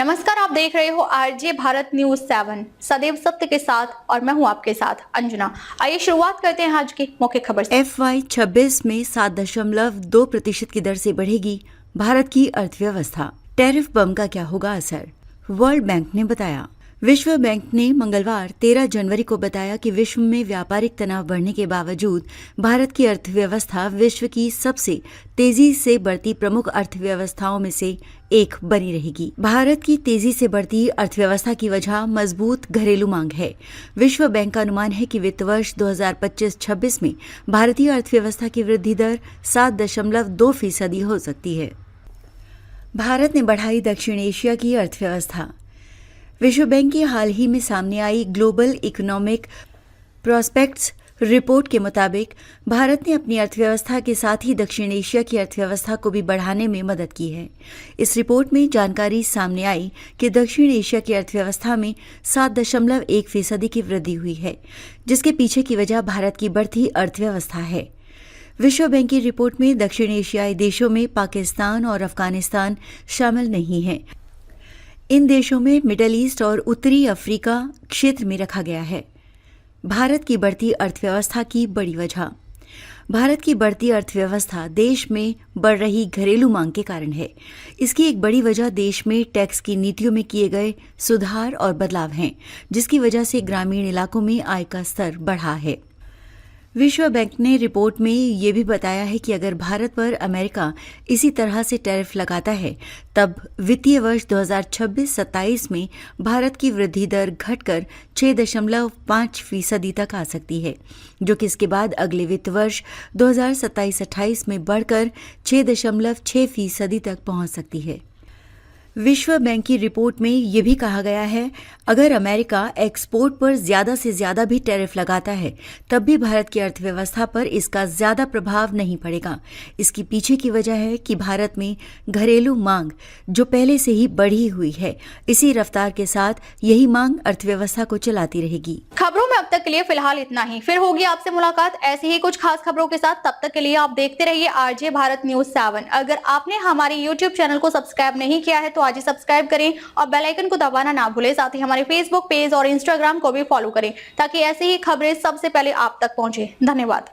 नमस्कार, आप देख रहे हो आरजे भारत न्यूज 7 सदैव सत्य के साथ और मैं हूं आपके साथ अंजना। आइए शुरुआत करते हैं आज की मुख्य खबर से। FY26 में 7.2% की दर से बढ़ेगी भारत की अर्थव्यवस्था। टैरिफ बम का क्या होगा असर? वर्ल्ड बैंक ने बताया। विश्व बैंक ने मंगलवार 13 जनवरी को बताया कि विश्व में व्यापारिक तनाव बढ़ने के बावजूद भारत की अर्थव्यवस्था विश्व की सबसे तेजी से बढ़ती प्रमुख अर्थव्यवस्थाओं में से एक बनी रहेगी। भारत की तेजी से बढ़ती अर्थव्यवस्था की वजह मजबूत घरेलू मांग है। विश्व बैंक का अनुमान है कि वित्त वर्ष 2025-26 में भारतीय अर्थव्यवस्था की वृद्धि दर 7.2% हो सकती है। भारत ने बढ़ाई दक्षिण एशिया की अर्थव्यवस्था। विश्व बैंक की हाल ही में सामने आई ग्लोबल इकोनॉमिक प्रॉस्पेक्ट्स रिपोर्ट के मुताबिक भारत ने अपनी अर्थव्यवस्था के साथ ही दक्षिण एशिया की अर्थव्यवस्था को भी बढ़ाने में मदद की है। इस रिपोर्ट में जानकारी सामने आई कि दक्षिण एशिया की अर्थव्यवस्था में 7.1% की वृद्धि हुई है, जिसके पीछे की वजह भारत की बढ़ती अर्थव्यवस्था है। विश्व बैंक की रिपोर्ट में दक्षिण एशियाई देशों में पाकिस्तान और अफगानिस्तान शामिल नहीं हैं। इन देशों में मिडल ईस्ट और उत्तरी अफ्रीका क्षेत्र में रखा गया है। भारत की बढ़ती अर्थव्यवस्था की बड़ी वजह। भारत की बढ़ती अर्थव्यवस्था देश में बढ़ रही घरेलू मांग के कारण है। इसकी एक बड़ी वजह देश में टैक्स की नीतियों में किए गए सुधार और बदलाव हैं, जिसकी वजह से ग्रामीण इलाकों में आय का स्तर बढ़ा है। विश्व बैंक ने रिपोर्ट में ये भी बताया है कि अगर भारत पर अमेरिका इसी तरह से टैरिफ लगाता है, तब वित्तीय वर्ष 2026-27 में भारत की वृद्धि दर घटकर 6.5% तक आ सकती है, जो कि इसके बाद अगले वित्त वर्ष 2027-28 में बढ़कर 6.6% तक पहुंच सकती है। विश्व बैंक की रिपोर्ट में ये भी कहा गया है, अगर अमेरिका एक्सपोर्ट पर ज्यादा से ज्यादा भी टैरिफ लगाता है, तब भी भारत की अर्थव्यवस्था पर इसका ज्यादा प्रभाव नहीं पड़ेगा। इसकी पीछे की वजह है कि भारत में घरेलू मांग जो पहले से ही बढ़ी हुई है, इसी रफ्तार के साथ यही मांग अर्थव्यवस्था को चलाती रहेगी। खबरों में अब तक के लिए फिलहाल इतना ही। फिर होगी आपसे मुलाकात ऐसी ही कुछ खास खबरों के साथ। तब तक के लिए आप देखते रहिए आरजे भारत न्यूज 7। अगर आपने हमारे यूट्यूब चैनल को सब्सक्राइब नहीं किया है तो आज ही सब्सक्राइब करें और बेल आइकन को दबाना ना भूलें। साथ ही हमारे फेसबुक पेज और इंस्टाग्राम को भी फॉलो करें ताकि ऐसी ही खबरें सबसे पहले आप तक पहुंचे। धन्यवाद।